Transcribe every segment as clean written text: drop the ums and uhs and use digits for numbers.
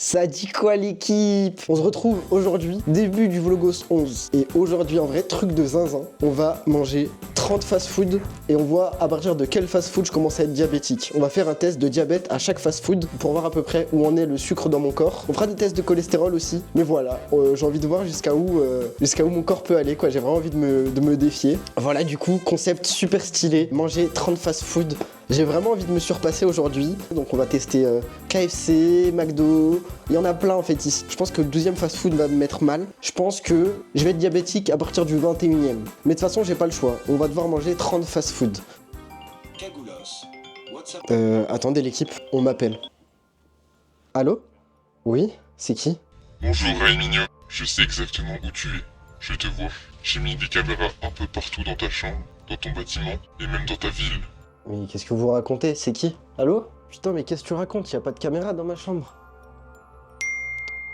Ça dit quoi l'équipe? On se retrouve aujourd'hui, début du Vlogos 11. Et aujourd'hui, en vrai, truc de zinzin, on va manger 30 fast-food et on voit à partir de quel fast-food je commence à être diabétique. On va faire un test de diabète à chaque fast-food pour voir à peu près où en est le sucre dans mon corps. On fera des tests de cholestérol aussi, mais voilà, j'ai envie de voir jusqu'à où mon corps peut aller, quoi. J'ai vraiment envie de me défier. Voilà, du coup, concept super stylé, manger 30 fast-food. J'ai vraiment envie de me surpasser aujourd'hui, donc on va tester KFC, McDo, il y en a plein en fait ici. Je pense que le 12e fast-food va me mettre mal. Je pense que je vais être diabétique à partir du 21e. Mais de toute façon, j'ai pas le choix. On va devoir manger 30 fast-food. Attendez l'équipe, on m'appelle. Allô? Oui? C'est qui? Bonjour Raymigno, je sais exactement où tu es. Je te vois. J'ai mis des caméras un peu partout dans ta chambre, dans ton bâtiment et même dans ta ville. Mais qu'est-ce que vous racontez? C'est qui? Allô? Putain, mais qu'est-ce que tu racontes? Y a pas de caméra dans ma chambre.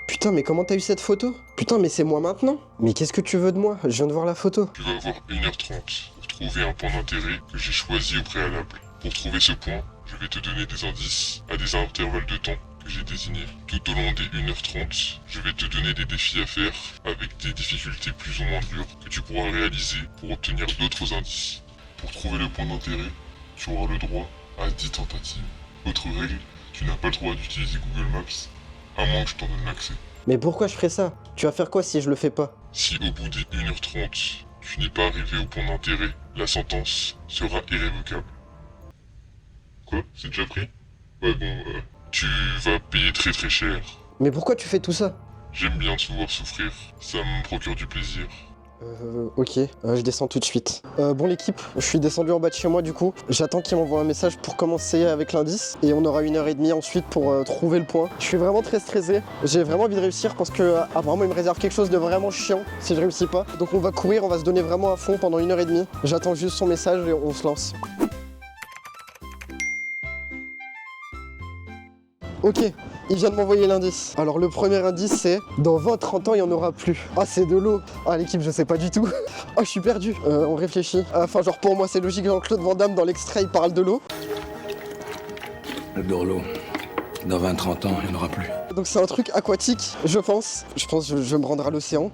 Putain, mais comment t'as eu cette photo? Putain, mais c'est moi maintenant? Mais qu'est-ce que tu veux de moi? Je viens de voir la photo. Tu vas avoir 1h30 pour trouver un point d'intérêt que j'ai choisi au préalable. Pour trouver ce point, je vais te donner des indices à des intervalles de temps que j'ai désignés. Tout au long des 1h30, je vais te donner des défis à faire avec des difficultés plus ou moins dures que tu pourras réaliser pour obtenir d'autres indices. Pour trouver le point d'intérêt, tu auras le droit à 10 tentatives. Autre règle, tu n'as pas le droit d'utiliser Google Maps, à moins que je t'en donne l'accès. Mais pourquoi je ferais ça? Tu vas faire quoi si je le fais pas? Si au bout des 1h30, tu n'es pas arrivé au point d'intérêt, la sentence sera irrévocable. Quoi? C'est déjà pris? Ouais bon, tu vas payer très très cher. Mais pourquoi tu fais tout ça? J'aime bien te voir souffrir, ça me procure du plaisir. Ok, je descends tout de suite. Bon l'équipe, je suis descendu en bas de chez moi du coup. J'attends qu'il m'envoie un message pour commencer avec l'indice. Et on aura 1h30 ensuite pour trouver le point. Je suis vraiment très stressé. J'ai vraiment envie de réussir parce que apparemment il me réserve quelque chose de vraiment chiant si je réussis pas. Donc on va courir, on va se donner vraiment à fond pendant 1h30. J'attends juste son message et on se lance. Ok, il vient de m'envoyer l'indice. Alors le premier indice c'est dans 20-30 ans il n'y en aura plus. Ah c'est de l'eau. Ah l'équipe je sais pas du tout. Ah je suis perdu. On réfléchit. Enfin genre pour moi c'est logique, Jean-Claude Van Damme dans l'extrait il parle de l'eau. De l'eau. Dans 20-30 ans, il n'y en aura plus. Donc c'est un truc aquatique, je pense. Je pense que je vais me rendre à l'océan.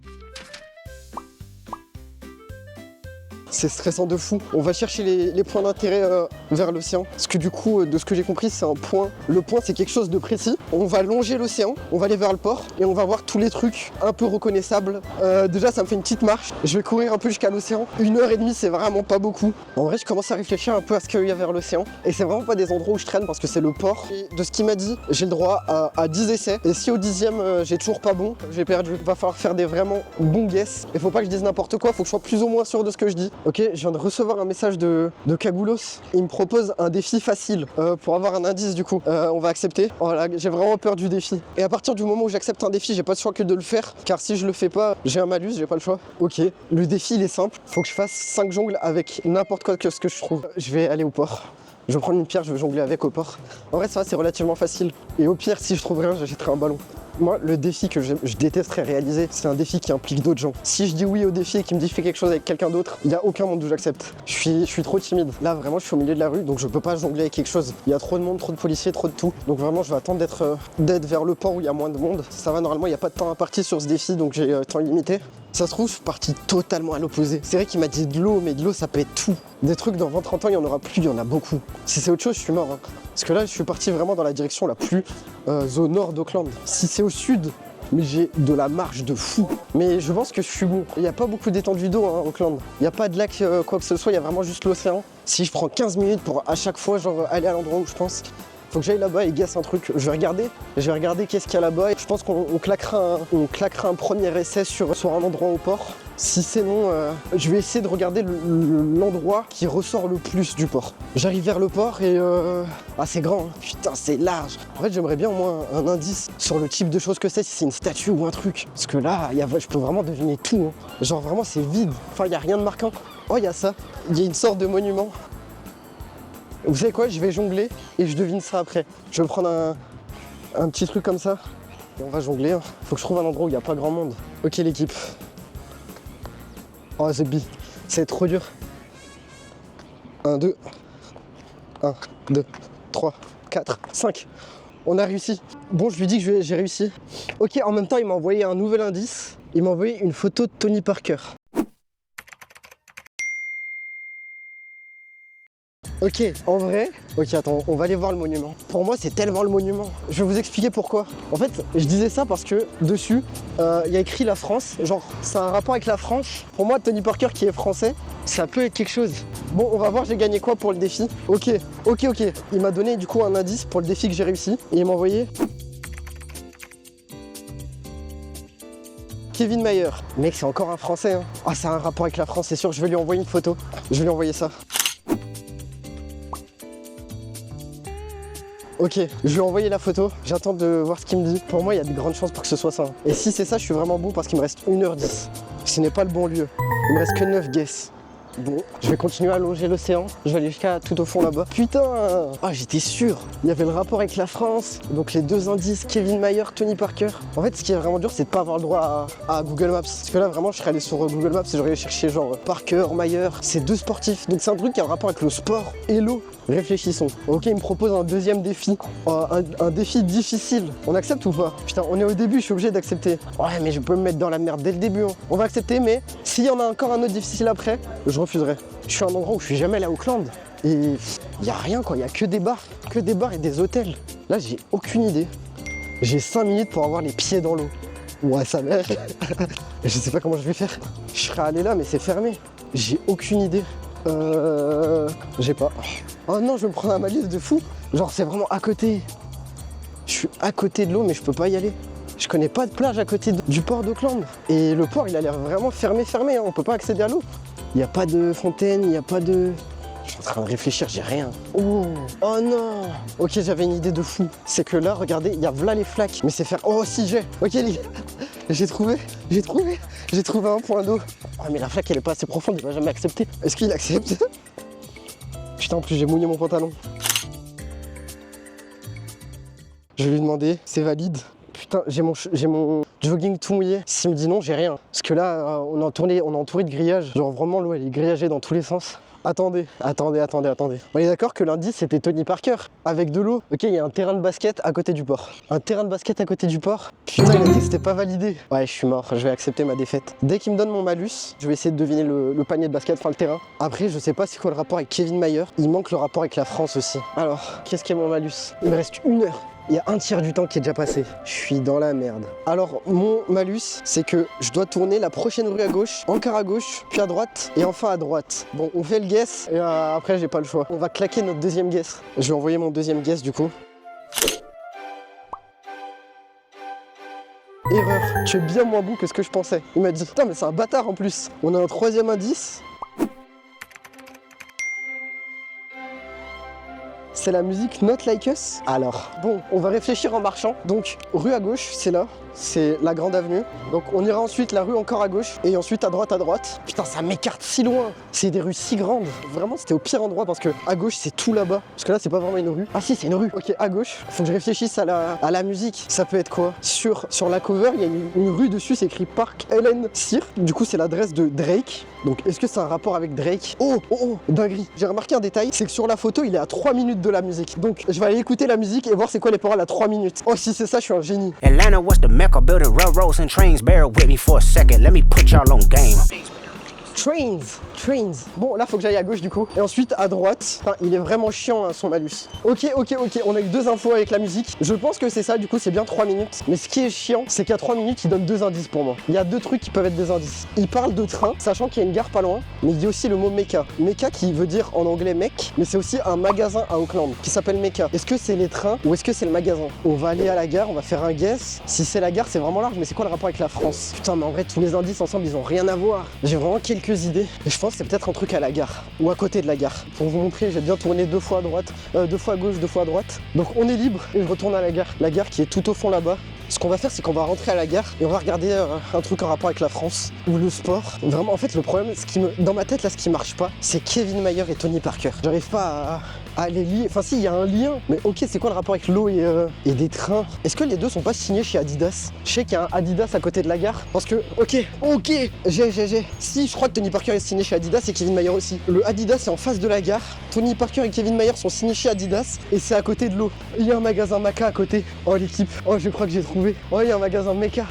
C'est stressant de fou. On va chercher les points d'intérêt vers l'océan. Parce que du coup, de ce que j'ai compris, c'est un point. Le point, c'est quelque chose de précis. On va longer l'océan, on va aller vers le port et on va voir tous les trucs un peu reconnaissables. Déjà, ça me fait une petite marche. Je vais courir un peu jusqu'à l'océan. 1h30, c'est vraiment pas beaucoup. En vrai, je commence à réfléchir un peu à ce qu'il y a vers l'océan. Et c'est vraiment pas des endroits où je traîne parce que c'est le port. Et de ce qu'il m'a dit, j'ai le droit à 10 essais. Et si au 10e, j'ai toujours pas bon, j'ai perdu. Va falloir faire des vraiment bons guesses. Il faut pas que je dise n'importe quoi, faut que je sois plus ou moins sûr de ce que je dis. Ok, je viens de recevoir un message de Cagoulos. Il me propose un défi facile pour avoir un indice du coup. On va accepter. Voilà, j'ai vraiment peur du défi. Et à partir du moment où j'accepte un défi, j'ai pas le choix que de le faire. Car si je le fais pas, j'ai un malus, j'ai pas le choix. Ok, le défi il est simple. Faut que je fasse 5 jongles avec n'importe quoi que ce que je trouve. Je vais aller au port. Je vais prendre une pierre, je vais jongler avec au port. En vrai ça va, c'est relativement facile. Et au pire, si je trouve rien, j'achèterai un ballon. Moi, le défi que je détesterais réaliser, c'est un défi qui implique d'autres gens. Si je dis oui au défi et qu'il me dit fais quelque chose avec quelqu'un d'autre, il n'y a aucun monde où j'accepte. Je suis trop timide. Là, vraiment, je suis au milieu de la rue, donc je peux pas jongler avec quelque chose. Il y a trop de monde, trop de policiers, trop de tout. Donc vraiment, je vais attendre d'être vers le port où il y a moins de monde. Ça va, normalement, il n'y a pas de temps imparti sur ce défi, donc j'ai temps limité. Ça se trouve, je suis parti totalement à l'opposé. C'est vrai qu'il m'a dit de l'eau, mais de l'eau, ça peut être tout. Des trucs dans 20-30 ans, il n'y en aura plus, il y en a beaucoup. Si c'est autre chose, je suis mort. Hein. Parce que là, je suis parti vraiment dans la direction la plus au nord d'Auckland. Si c'est au sud, mais j'ai de la marge de fou. Mais je pense que je suis bon. Il n'y a pas beaucoup d'étendue d'eau, hein, Auckland. Il n'y a pas de lac, quoi que ce soit, il y a vraiment juste l'océan. Si je prends 15 minutes pour à chaque fois, genre, aller à l'endroit où je pense, faut que j'aille là-bas et gasse un truc. Je vais regarder qu'est-ce qu'il y a là-bas. Et je pense qu'on claquera un premier essai sur un endroit au port. Si c'est non, je vais essayer de regarder l'endroit qui ressort le plus du port. J'arrive vers le port et ah c'est grand, hein. Putain c'est large. En fait j'aimerais bien au moins un indice sur le type de choses que c'est, si c'est une statue ou un truc. Parce que là, je peux vraiment deviner tout. Hein. Genre vraiment c'est vide. Enfin il n'y a rien de marquant. Oh il y a ça. Il y a une sorte de monument. Vous savez quoi, je vais jongler et je devine ça après. Je vais prendre un petit truc comme ça. Et on va jongler. Hein. Faut que je trouve un endroit où il n'y a pas grand monde. Ok l'équipe. Oh c'est bi. C'est trop dur. 1, 2. 1, 2, 3, 4, 5. On a réussi. Bon, je lui dis que j'ai réussi. Ok, en même temps, il m'a envoyé un nouvel indice. Il m'a envoyé une photo de Tony Parker. Ok, en vrai, ok attends, on va aller voir le monument. Pour moi c'est tellement le monument. Je vais vous expliquer pourquoi. En fait, je disais ça parce que dessus, il y a écrit la France. Genre, c'est un rapport avec la France. Pour moi, Tony Parker qui est français, ça peut être quelque chose. Bon, on va voir j'ai gagné quoi pour le défi. Ok. Il m'a donné du coup un indice pour le défi que j'ai réussi. Et il m'a envoyé Kevin Mayer. Mec, c'est encore un français hein. Ah, c'est un rapport avec la France, c'est sûr. Je vais lui envoyer une photo. Je vais lui envoyer ça. Ok, je lui ai envoyé la photo, j'attends de voir ce qu'il me dit. Pour moi, il y a de grandes chances pour que ce soit ça. Et si c'est ça, je suis vraiment bon parce qu'il me reste 1h10. Ce n'est pas le bon lieu. Il me reste que 9 guesses. Bon, je vais continuer à longer l'océan. Je vais aller jusqu'à tout au fond là-bas. Putain! Ah, j'étais sûr! Il y avait le rapport avec la France. Donc les deux indices, Kevin Mayer, Tony Parker. En fait, ce qui est vraiment dur, c'est de pas avoir le droit à Google Maps. Parce que là, vraiment, je serais allé sur Google Maps et j'aurais cherché genre Parker, Mayer. C'est deux sportifs. Donc c'est un truc qui a un rapport avec le sport et l'eau. Réfléchissons. Ok, il me propose un deuxième défi. Un défi difficile. On accepte ou pas? Putain, on est au début, je suis obligé d'accepter. Ouais, mais je peux me mettre dans la merde dès le début. Hein. On va accepter, mais s'il y en a encore un autre difficile après, je refuserai. Je suis à un endroit où je suis jamais allé à Auckland. Et il n'y a rien quoi, il n'y a que des bars et des hôtels. Là, j'ai aucune idée. J'ai 5 minutes pour avoir les pieds dans l'eau. Ouais, sa mère. Je sais pas comment je vais faire. Je serais allé là, mais c'est fermé. J'ai aucune idée. J'ai pas. Oh non, je vais me prendre un malus de fou. Genre, c'est vraiment à côté. Je suis à côté de l'eau, mais je peux pas y aller. Je connais pas de plage à côté du port d'Auckland. Et le port, il a l'air vraiment fermé. Hein. On peut pas accéder à l'eau. Il n'y a pas de fontaine, il n'y a pas de... Je suis en train de réfléchir, j'ai rien. Oh non. Ok, j'avais une idée de fou. C'est que là, regardez, il y a là les flaques. Mais c'est faire... Oh si, j'ai. Ok, les gars. J'ai trouvé un point d'eau. Oh mais la flaque, elle est pas assez profonde, il va jamais accepter. Est-ce qu'il accepte? Putain, en plus, j'ai mouillé mon pantalon. Je vais lui demander, c'est valide? Putain, j'ai mon jogging tout mouillé. S'il me dit non, j'ai rien. Parce que là, on est entouré de grillages. Genre vraiment, l'eau, elle est grillagée dans tous les sens. Attendez. On est d'accord que l'indice, c'était Tony Parker, avec de l'eau. Ok, il y a un terrain de basket à côté du port. Un terrain de basket à côté du port. Putain, il a dit que c'était pas validé. Ouais, je suis mort, je vais accepter ma défaite. Dès qu'il me donne mon malus, je vais essayer de deviner le panier de basket, enfin le terrain. Après, je sais pas c'est quoi le rapport avec Kevin Mayer. Il manque le rapport avec la France aussi. Alors, qu'est-ce qu'est mon malus? Il me reste 1 heure. Il y a un tiers du temps qui est déjà passé. Je suis dans la merde. Alors, mon malus, c'est que je dois tourner la prochaine rue à gauche, encore à gauche, puis à droite, et enfin à droite. Bon, on fait le guess, et après, j'ai pas le choix. On va claquer notre deuxième guess. Je vais envoyer mon deuxième guess, du coup. Erreur. Tu es bien moins bon que ce que je pensais. Il m'a dit, putain, mais c'est un bâtard en plus. On a un troisième indice. C'est la musique Not Like Us. Alors, bon, on va réfléchir en marchant. Donc, rue à gauche, c'est là. C'est la grande avenue. Donc, on ira ensuite la rue encore à gauche. Et ensuite à droite, Putain, ça m'écarte si loin. C'est des rues si grandes. Vraiment, c'était au pire endroit parce que à gauche, c'est tout là-bas. Parce que là, c'est pas vraiment une rue. Ah si, c'est une rue. Ok, à gauche. Faut que je réfléchisse à la musique. Ça peut être quoi? Sur la cover, il y a une rue dessus, c'est écrit Park Ellen Sir. Du coup, c'est l'adresse de Drake. Donc, est-ce que c'est un rapport avec Drake? Oh, dinguerie. J'ai remarqué un détail, c'est que sur la photo, il est à 3 minutes de la musique. Donc, je vais aller écouter la musique et voir c'est quoi les paroles à 3 minutes. Oh, si c'est ça, je suis un génie. Atlanta was the mecca, building railroads and trains. Bear with me for a second, let me put y'all on game. Trains. Bon, là, faut que j'aille à gauche du coup. Et ensuite, à droite. Enfin, il est vraiment chiant, hein, son malus. Ok. On a eu 2 infos avec la musique. Je pense que c'est ça, du coup, c'est bien 3 minutes. Mais ce qui est chiant, c'est qu'à 3 minutes, il donne 2 indices pour moi. Il y a 2 trucs qui peuvent être des indices. Il parle de train, sachant qu'il y a une gare pas loin. Mais il dit aussi le mot Mecca. Mecca qui veut dire en anglais mec. Mais c'est aussi un magasin à Auckland qui s'appelle Mecca. Est-ce que c'est les trains ou est-ce que c'est le magasin? On va aller à la gare, on va faire un guess. Si c'est la gare, c'est vraiment large. Mais c'est quoi le rapport avec la France? Putain, mais en vrai, tous les indices ensemble, ils ont rien à voir. J'ai vraiment quelques idées. Et je pense que c'est peut-être un truc à la gare ou à côté de la gare. Pour vous montrer, j'ai bien tourné 2 fois à droite, 2 fois à gauche, 2 fois à droite. Donc on est libre et je retourne à la gare. La gare qui est tout au fond là-bas. Ce qu'on va faire, c'est qu'on va rentrer à la gare et on va regarder un truc en rapport avec la France ou le sport. Vraiment, en fait, le problème, dans ma tête, là, ce qui marche pas, c'est Kevin Mayer et Tony Parker. J'arrive pas Ah, les liens. Enfin, si, il y a un lien. Mais ok, c'est quoi le rapport avec l'eau et des trains? Est-ce que les deux sont pas signés chez Adidas? Je sais qu'il y a un Adidas à côté de la gare. Parce que, ok, j'ai. Si, je crois que Tony Parker est signé chez Adidas et Kevin Mayer aussi. Le Adidas est en face de la gare. Tony Parker et Kevin Mayer sont signés chez Adidas et c'est à côté de l'eau. Il y a un magasin Maca à côté. Oh, l'équipe. Oh, je crois que j'ai trouvé. Oh, il y a un magasin Mecha.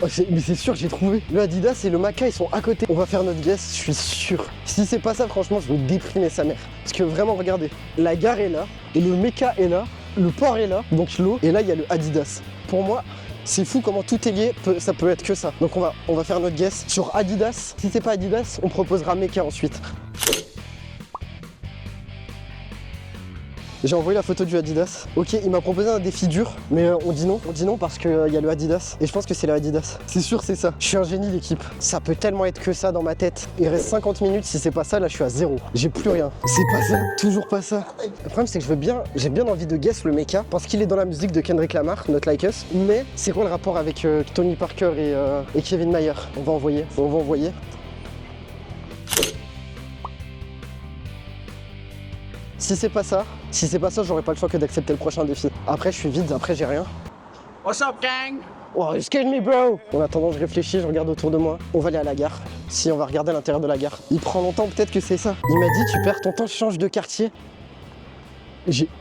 Oh, mais c'est sûr, j'ai trouvé. Le Adidas et le Maca, ils sont à côté. On va faire notre guess, je suis sûr. Si c'est pas ça, franchement, je vais déprimer sa mère. Parce que vraiment, regardez, la gare est là, et le Mecha est là, le port est là, donc l'eau, et là, il y a le Adidas. Pour moi, c'est fou comment tout est lié, ça peut être que ça. Donc on va faire notre guess sur Adidas. Si c'est pas Adidas, on proposera Mecha ensuite. J'ai envoyé la photo du Adidas. Ok, il m'a proposé un défi dur, mais on dit non parce qu'il y a le Adidas. Et je pense que c'est le Adidas. C'est sûr, c'est ça. Je suis un génie, l'équipe. Ça peut tellement être que ça dans ma tête. Il reste 50 minutes, si c'est pas ça, là je suis à 0. J'ai plus rien. C'est pas ça, toujours pas ça. Le problème c'est que j'ai bien envie de guess le Mecha, parce qu'il est dans la musique de Kendrick Lamar, Not Like Us. Mais c'est quoi le rapport avec Tony Parker et Kevin Mayer? On va envoyer. Si c'est pas ça, j'aurais pas le choix que d'accepter le prochain défi. Après, je suis vide, après j'ai rien. What's up, gang? Oh, excuse me, bro! En attendant, je réfléchis, je regarde autour de moi. On va aller à la gare. Si, on va regarder à l'intérieur de la gare. Il prend longtemps, peut-être que c'est ça. Il m'a dit, tu perds ton temps, change de quartier.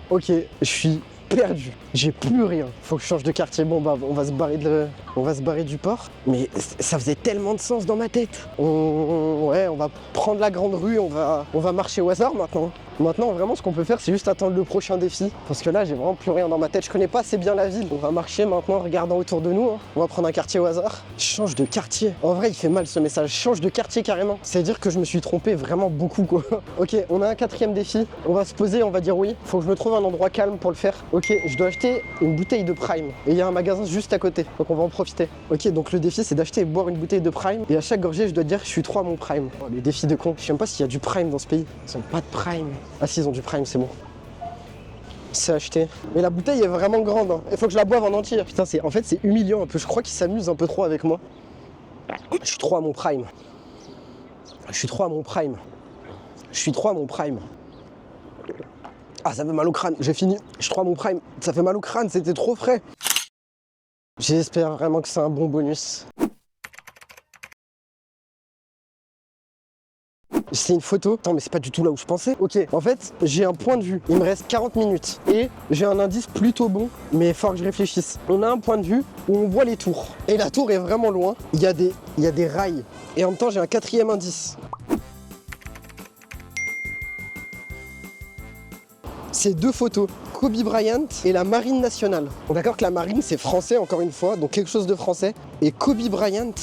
Ok, je suis perdu. J'ai plus rien. Faut que je change de quartier. Bon, bah, on va se barrer du port. Mais ça faisait tellement de sens dans ma tête. Ouais, on va prendre la grande rue, on va marcher au hasard maintenant. Maintenant, vraiment, ce qu'on peut faire, c'est juste attendre le prochain défi. Parce que là, j'ai vraiment plus rien dans ma tête. Je connais pas assez bien la ville. On va marcher maintenant en regardant autour de nous. On va prendre un quartier au hasard. Change de quartier. En vrai, il fait mal ce message. Change de quartier carrément. C'est-à-dire que je me suis trompé vraiment beaucoup, quoi. Ok, on a un 4e défi. On va se poser, on va dire oui. Faut que je me trouve un endroit calme pour le faire. Ok, je dois acheter une bouteille de Prime. Et il y a un magasin juste à côté. Donc on va en profiter. Ok, donc le défi, c'est d'acheter et boire une bouteille de Prime. Et à chaque gorgée, je dois dire, je suis trop à mon Prime. Oh, les défis de con. Je sais même pas s'il y a du Prime dans ce pays. Ils ont pas de Prime. Ah si, ils ont du Prime, c'est bon. C'est acheté. Mais la bouteille est vraiment grande. Hein. Il faut que je la boive en entier. Putain, en fait, c'est humiliant un peu. Je crois qu'ils s'amusent un peu trop avec moi. Je suis trop à mon Prime. Ah, ça fait mal au crâne. J'ai fini. Je suis trop à mon Prime. Ça fait mal au crâne. C'était trop frais. J'espère vraiment que c'est un bon bonus. C'est une photo. Attends, mais c'est pas du tout là où je pensais. Ok, en fait, j'ai un point de vue. Il me reste 40 minutes. Et j'ai un indice plutôt bon, mais il faut que je réfléchisse. On a un point de vue où on voit les tours. Et la tour est vraiment loin. Il y a des rails. Et en même temps, j'ai un 4e indice. C'est 2 photos. Kobe Bryant et la Marine nationale. D'accord que la Marine, c'est français, encore une fois. Donc quelque chose de français. Et Kobe Bryant,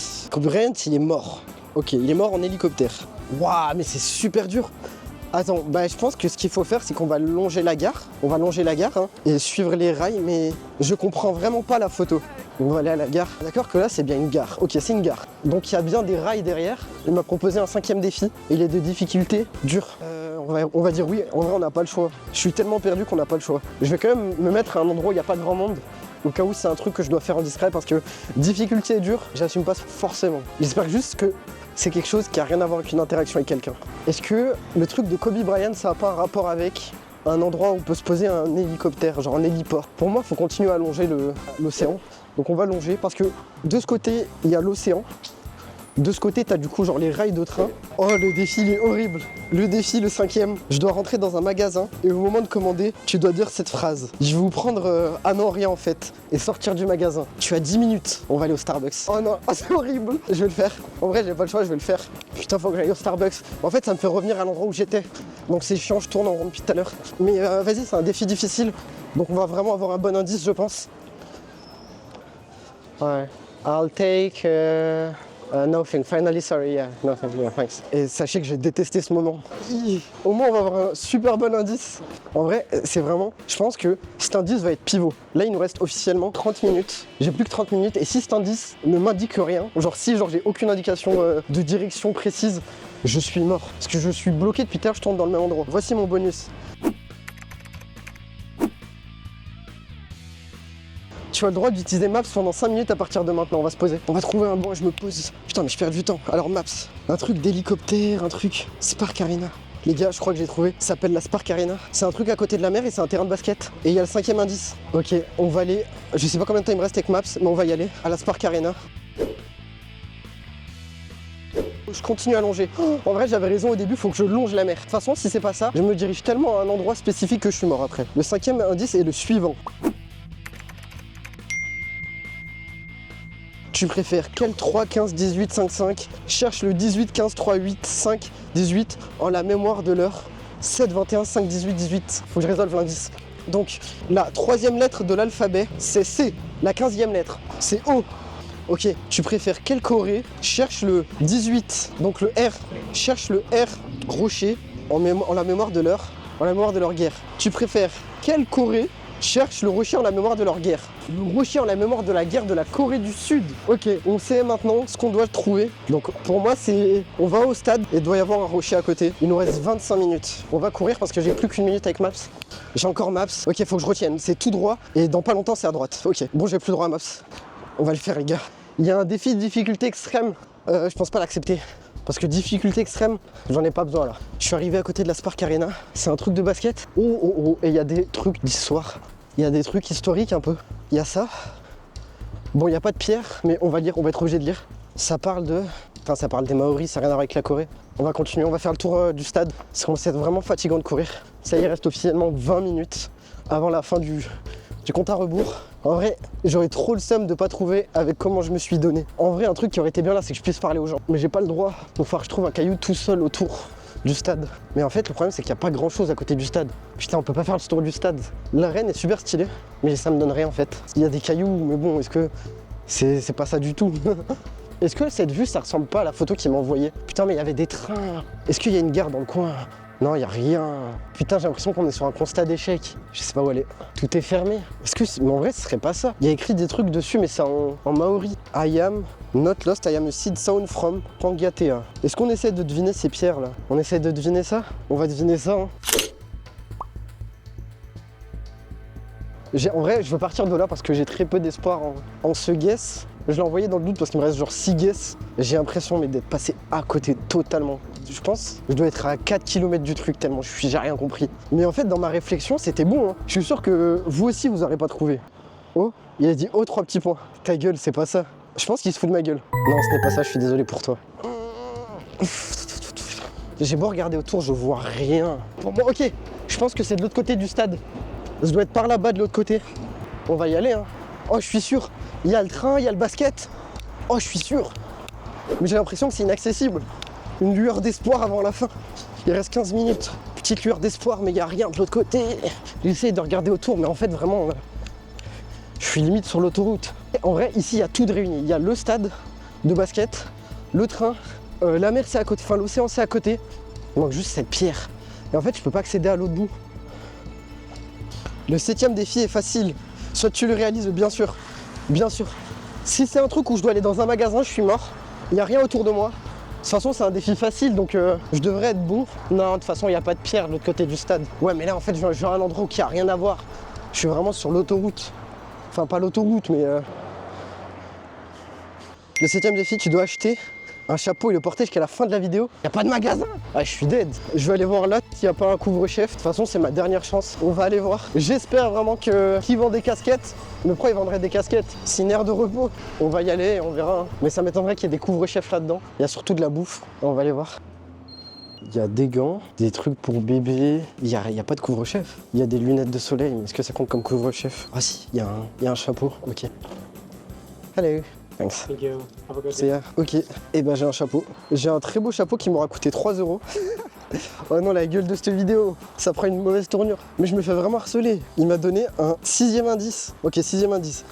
il est mort. Ok, il est mort en hélicoptère. Waouh, mais c'est super dur. Attends, bah je pense que ce qu'il faut faire, c'est qu'on va longer la gare. On va longer la gare et suivre les rails, mais je comprends vraiment pas la photo. On va aller à la gare. D'accord que là, c'est bien une gare. Ok, c'est une gare. Donc il y a bien des rails derrière. Il m'a proposé un 5e défi. Il est de difficulté dure. On va dire oui. En vrai, on n'a pas le choix. Je suis tellement perdu qu'on n'a pas le choix. Je vais quand même me mettre à un endroit où il n'y a pas de grand monde. Au cas où c'est un truc que je dois faire en discret parce que difficulté dure, j'assume pas forcément. J'espère juste que c'est quelque chose qui a rien à voir avec une interaction avec quelqu'un. Est-ce que le truc de Kobe Bryant, ça n'a pas un rapport avec un endroit où on peut se poser un hélicoptère, genre un héliport? Pour moi, il faut continuer à longer l'océan. Donc on va longer parce que de ce côté, il y a l'océan. De ce côté, t'as du coup genre les rails de train. Oh, le défi, il est horrible. Le défi, le 5e. Je dois rentrer dans un magasin et au moment de commander, tu dois dire cette phrase. Je vais vous prendre ah non, rien en fait. Et sortir du magasin. Tu as 10 minutes. On va aller au Starbucks. Oh non, oh, c'est horrible. Je vais le faire. En vrai, j'ai pas le choix, je vais le faire. Putain, faut que j'aille au Starbucks. En fait, ça me fait revenir à l'endroit où j'étais. Donc c'est chiant, je tourne en rond depuis tout à l'heure. Mais vas-y, c'est un défi difficile. Donc on va vraiment avoir un bon indice, je pense. Ouais. I'll take... nothing, finally, sorry, yeah, nothing, yeah, thanks. Et sachez que j'ai détesté ce moment. Au moins, on va avoir un super bon indice. En vrai, c'est vraiment, je pense que cet indice va être pivot. Là, il nous reste officiellement 30 minutes. J'ai plus que 30 minutes. Et si cet indice ne m'indique rien, genre si j'ai aucune indication de direction précise, je suis mort. Parce que je suis bloqué depuis tout à l'heure, je tourne dans le même endroit. Voici mon bonus. Tu as le droit d'utiliser Maps pendant 5 minutes à partir de maintenant. On va se poser. On va trouver un banc et je me pose. Putain, mais je perds du temps. Alors Maps, un truc d'hélicoptère, un truc. C'est Park Arena. Les gars, je crois que j'ai trouvé. Ça s'appelle la Spark Arena. C'est un truc à côté de la mer et c'est un terrain de basket. Et il y a le 5e indice. Ok, on va aller. Je sais pas combien de temps il me reste avec Maps, mais on va y aller à la Spark Arena. Je continue à longer. Oh, en vrai, j'avais raison au début, faut que je longe la mer. De toute façon, si c'est pas ça, je me dirige tellement à un endroit spécifique que je suis mort après. Le 5e indice est le suivant. Tu préfères quel 3, 15, 18, 5, 5? Cherche le 18, 15, 3, 8, 5, 18 en la mémoire de l'heure. 7, 21, 5, 18, 18. Faut que je résolve l'indice. Donc, la 3e lettre de l'alphabet, c'est C. La 15e lettre, c'est O. Ok, tu préfères quelle Corée? Cherche le 18, donc le R. Cherche le R rocher en la mémoire de leur guerre. Tu préfères quelle Corée? Cherche le rocher en la mémoire de leur guerre. Le rocher en la mémoire de la guerre de la Corée du Sud. Ok, on sait maintenant ce qu'on doit trouver. Donc pour moi, c'est... On va au stade et il doit y avoir un rocher à côté. Il nous reste 25 minutes. On va courir parce que j'ai plus qu'une minute avec Maps. J'ai encore Maps. Ok, faut que je retienne. C'est tout droit et dans pas longtemps, c'est à droite. Ok, bon, j'ai plus droit à Maps. On va le faire, les gars. Il y a un défi de difficulté extrême. Je pense pas l'accepter. Parce que difficulté extrême, j'en ai pas besoin là. Je suis arrivé à côté de la Spark Arena. C'est un truc de basket. Oh. Et il y a des trucs d'histoire. Il y a des trucs historiques un peu. Il y a ça. Bon, il n'y a pas de pierre, mais on va être obligé de lire. Ça parle de... Enfin, ça parle des Maoris, ça n'a rien à voir avec la Corée. On va continuer, on va faire le tour du stade. Parce qu'on c'est vraiment fatigant de courir. Ça y est, il reste officiellement 20 minutes avant la fin du compte à rebours. En vrai, j'aurais trop le seum de pas trouver avec comment je me suis donné. En vrai, un truc qui aurait été bien là, c'est que je puisse parler aux gens. Mais j'ai pas le droit. Donc il va falloir que je trouve un caillou tout seul autour du stade. Mais en fait, le problème, c'est qu'il n'y a pas grand chose à côté du stade. Putain, on peut pas faire le tour du stade. L'arène est super stylée, mais ça me donne rien en fait. Il y a des cailloux, mais bon, est-ce que c'est pas ça du tout? Est-ce que cette vue, ça ressemble pas à la photo qu'il m'a envoyée? Putain, mais il y avait des trains. Est-ce qu'il y a une gare dans le coin? Non, il n'y a rien. Putain, j'ai l'impression qu'on est sur un constat d'échec. Je sais pas où aller. Tout est fermé. Est-ce que... Mais en vrai, ce serait pas ça. Il y a écrit des trucs dessus, mais c'est en maori. I am not lost, I am a seed sown from Pangatea. Est-ce qu'on essaie de deviner ces pierres là? On essaie de deviner ça? On va deviner ça, hein. En vrai, je veux partir de là parce que j'ai très peu d'espoir en ce guess. Je l'ai envoyé dans le doute parce qu'il me reste genre 6 guess. J'ai l'impression d'être passé à côté totalement. Je pense je dois être à 4 km du truc tellement j'ai rien compris. Mais en fait, dans ma réflexion, c'était bon, hein. Je suis sûr que vous aussi, vous n'aurez pas trouvé. Oh, il a dit oh, 3 petits points. Ta gueule, c'est pas ça. Je pense qu'il se fout de ma gueule. Non, ce n'est pas ça, je suis désolé pour toi. J'ai beau regarder autour, je vois rien. Bon, ok, je pense que c'est de l'autre côté du stade. Ça doit être par là-bas de l'autre côté. On va y aller, hein. Oh, je suis sûr. Il y a le train, il y a le basket. Oh, je suis sûr. Mais j'ai l'impression que c'est inaccessible. Une lueur d'espoir avant la fin. Il reste 15 minutes. Petite lueur d'espoir, mais il n'y a rien de l'autre côté. J'essaie de regarder autour, mais en fait, vraiment, je suis limite sur l'autoroute. En vrai, ici, il y a tout de réuni. Il y a le stade de basket, le train, la mer, c'est à côté, enfin, l'océan, c'est à côté. Il manque juste cette pierre. Et en fait, je peux pas accéder à l'autre bout. Le 7e défi est facile. Soit tu le réalises, bien sûr. Bien sûr. Si c'est un truc où je dois aller dans un magasin, je suis mort. Il n'y a rien autour de moi. De toute façon, c'est un défi facile, donc je devrais être bon. Non, de toute façon, il n'y a pas de pierre de l'autre côté du stade. Ouais, mais là, en fait, je vais à un endroit qui n'a rien à voir. Je suis vraiment sur l'autoroute. Enfin, pas l'autoroute, mais... Le 7e défi, tu dois acheter un chapeau et le porter jusqu'à la fin de la vidéo. Il n'y a pas de magasin. Ah, je suis dead. Je vais aller voir là s'il n'y a pas un couvre-chef. De toute façon, c'est ma dernière chance. On va aller voir. J'espère vraiment qu'ils vendent des casquettes. Mais pourquoi ils vendraient des casquettes? C'est une aire de repos. On va y aller, on verra, hein. Mais ça m'étonnerait qu'il y ait des couvre-chefs là-dedans. Il y a surtout de la bouffe. On va aller voir. Il y a des gants, des trucs pour bébé. Il y a pas de couvre-chef. Il y a des lunettes de soleil, mais est-ce que ça compte comme couvre-chef? Ah si, il y a un chapeau. Ok. Hello. Thanks. Thank you. Have a good day. C'est ok. Et ben j'ai un chapeau. J'ai un très beau chapeau qui m'aura coûté 3 €. Oh non, la gueule de cette vidéo, ça prend une mauvaise tournure. Mais je me fais vraiment harceler. Il m'a donné un 6e indice. Ok, 6e indice.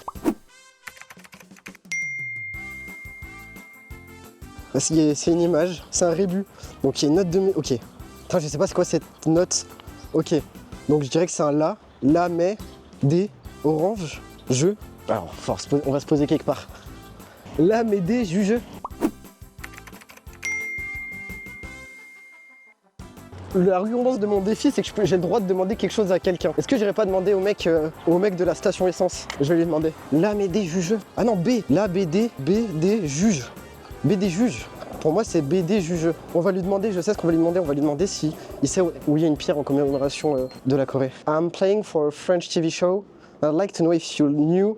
C'est une image, c'est un rébut. Donc il y a une note de... Ok. Putain, je sais pas c'est quoi cette note. Ok. Donc je dirais que c'est un la. La, mais, des, orange, je. Alors, on va se poser quelque part. La, mais, des, juge. L'argument de mon défi, c'est que j'ai le droit de demander quelque chose à quelqu'un. Est-ce que j'irais pas demander au mec de la station essence? Je vais lui demander. La, mais, des, juge. Ah non, B. La, BD, BD, juge. BD, juge. Pour moi, c'est BD jugeux. On va lui demander, je sais ce qu'on va lui demander, on va lui demander si il sait où il y a une pierre en commémoration de la Corée. I'm playing for a French TV show. I'd like to know if you knew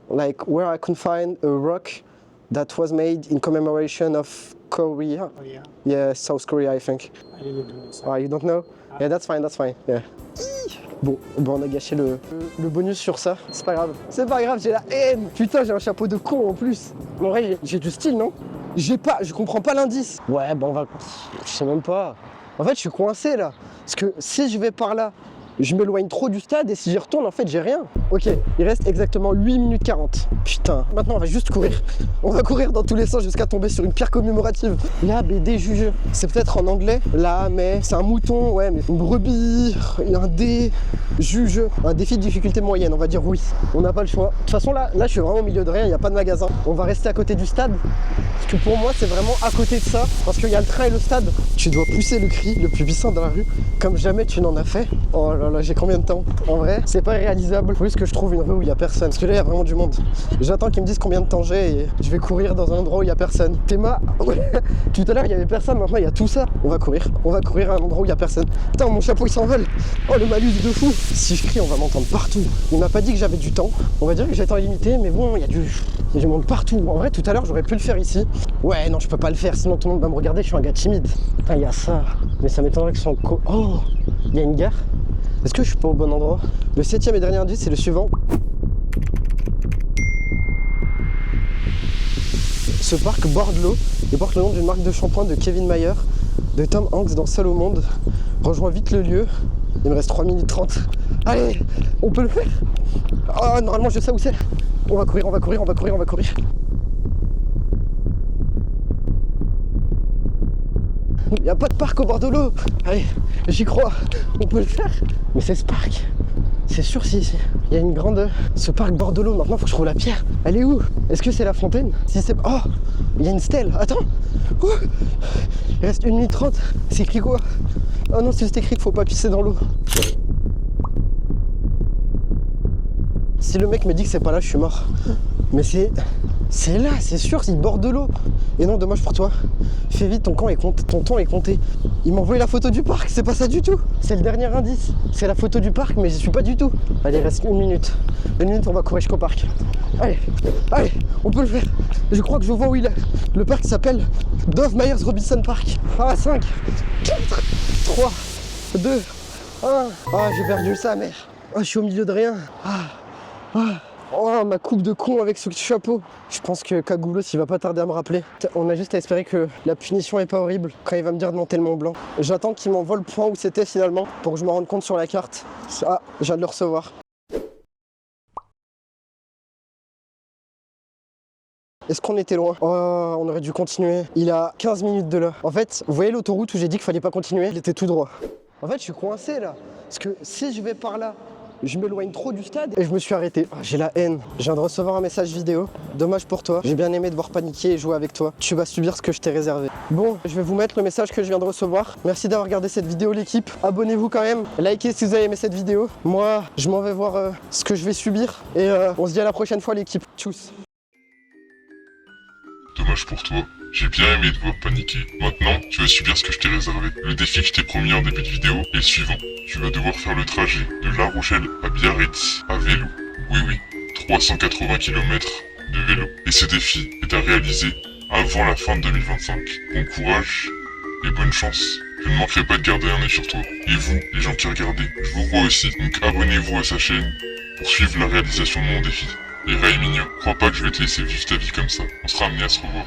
like where I could find a rock that was made in commemoration of Korea. Oh, yeah. Yeah, South Korea, I think. I really don't know. Ah, you don't know? Yeah, that's fine, yeah. Bon, on a gâché le bonus sur ça. C'est pas grave. C'est pas grave, j'ai la haine. Putain, j'ai un chapeau de con en plus. En vrai, j'ai du style, non? Je comprends pas l'indice. Ouais, on va... Je sais même pas. En fait, je suis coincé là. Parce que si je vais par là, je m'éloigne trop du stade et si j'y retourne, en fait, j'ai rien. Ok, il reste exactement 8 minutes 40. Putain, maintenant on va juste courir. On va courir dans tous les sens jusqu'à tomber sur une pierre commémorative. La BD jugeux. C'est peut-être en anglais. Là, mais c'est un mouton, ouais, mais une brebis, un dé jugeux. Un défi de difficulté moyenne, on va dire oui. On n'a pas le choix. De toute façon, là, je suis vraiment au milieu de rien, il n'y a pas de magasin. On va rester à côté du stade. Parce que pour moi, c'est vraiment à côté de ça. Parce qu'il y a le train et le stade. Tu dois pousser le cri le plus puissant dans la rue, comme jamais tu n'en as fait. Oh là là, j'ai combien de temps? En vrai, c'est pas réalisable. Faut juste que je trouve une rue où il y a personne. Parce que là, il y a vraiment du monde. J'attends qu'ils me disent combien de temps j'ai et je vais courir dans un endroit où il y a personne. Théma, ouais. Tout à l'heure, il y avait personne. Maintenant, il y a tout ça. On va courir à un endroit où il y a personne. Putain, mon chapeau, il s'envole. Oh, le malus de fou. Si je crie, on va m'entendre partout. Il m'a pas dit que j'avais du temps. On va dire que j'ai temps limité, mais bon, il y a du monde partout. En vrai, tout à l'heure, j'aurais pu le faire ici. Ouais, non, je peux pas le faire, sinon tout le monde va me regarder. Je suis un gars timide. Putain, il y a ça. Mais ça m'étonnerait que je sois en Oh, il y a une gare. Est-ce que je suis pas au bon endroit? Le 7e et dernier indice, c'est le suivant. Ce parc borde l'eau et porte le nom d'une marque de shampoing de Kevin Mayer, de Tom Hanks dans Seul au monde. Rejoins vite le lieu. Il me reste 3 minutes 30. Allez, on peut le faire. Oh, normalement, je sais où c'est. On va courir. Il n'y a pas de parc au bord de l'eau. Allez, j'y crois. On peut le faire. Mais c'est ce parc. C'est sûr, si. Il y a une grande... Ce parc bord de l'eau. Maintenant, il faut que je trouve la pierre. Elle est où? Est-ce que c'est la fontaine? Si c'est... Oh, il y a une stèle. Attends. Ouh. Il reste 1 minute 30. C'est écrit quoi? Oh non, c'est juste écrit qu'il faut pas pisser dans l'eau. Si le mec me dit que c'est pas là, je suis mort. Mais c'est là, c'est sûr, il borde de l'eau. Et non, dommage pour toi. Fais vite, ton temps est compté. Il m'a envoyé la photo du parc, c'est pas ça du tout. C'est le dernier indice. C'est la photo du parc, mais j'y suis pas du tout. Allez, il reste 1 minute. 1 minute, on va courir jusqu'au parc. Allez, on peut le faire. Je crois que je vois où il est. Le parc s'appelle Dove Myers Robinson Park. Ah, 5, 4, 3, 2, 1. Ah, j'ai perdu sa mère. Ah, je suis au milieu de rien. Oh, ma coupe de con avec ce chapeau. Je pense que Kagoulos, il va pas tarder à me rappeler. On a juste à espérer que la punition est pas horrible quand il va me dire de monter le Mont Blanc. J'attends qu'il m'envoie le point où c'était finalement pour que je me rende compte sur la carte. Ah, je viens de le recevoir. Est-ce qu'on était loin? Oh, on aurait dû continuer. Il a 15 minutes de là. En fait, vous voyez l'autoroute où j'ai dit qu'il fallait pas continuer? Il était tout droit. En fait, je suis coincé là. Parce que si je vais par là, je m'éloigne trop du stade et je me suis arrêté. Oh, j'ai la haine. Je viens de recevoir un message vidéo. Dommage pour toi. J'ai bien aimé devoir paniquer et jouer avec toi. Tu vas subir ce que je t'ai réservé. Bon, je vais vous mettre le message que je viens de recevoir. Merci d'avoir regardé cette vidéo, l'équipe. Abonnez-vous quand même. Likez si vous avez aimé cette vidéo. Moi, je m'en vais voir ce que je vais subir. Et on se dit à la prochaine fois, l'équipe. Tchuss. Dommage pour toi. J'ai bien aimé devoir paniquer. Maintenant, tu vas subir ce que je t'ai réservé. Le défi que je t'ai promis en début de vidéo est le suivant. Tu vas devoir faire le trajet de La Rochelle à Biarritz à vélo. Oui, 380 km de vélo. Et ce défi est à réaliser avant la fin de 2025. Bon courage et bonne chance. Je ne manquerai pas de garder un œil sur toi. Et vous, les gens qui regardez, je vous vois aussi. Donc abonnez-vous à sa chaîne pour suivre la réalisation de mon défi. Et Ray Mignon, crois pas que je vais te laisser vivre ta vie comme ça. On sera amené à se revoir.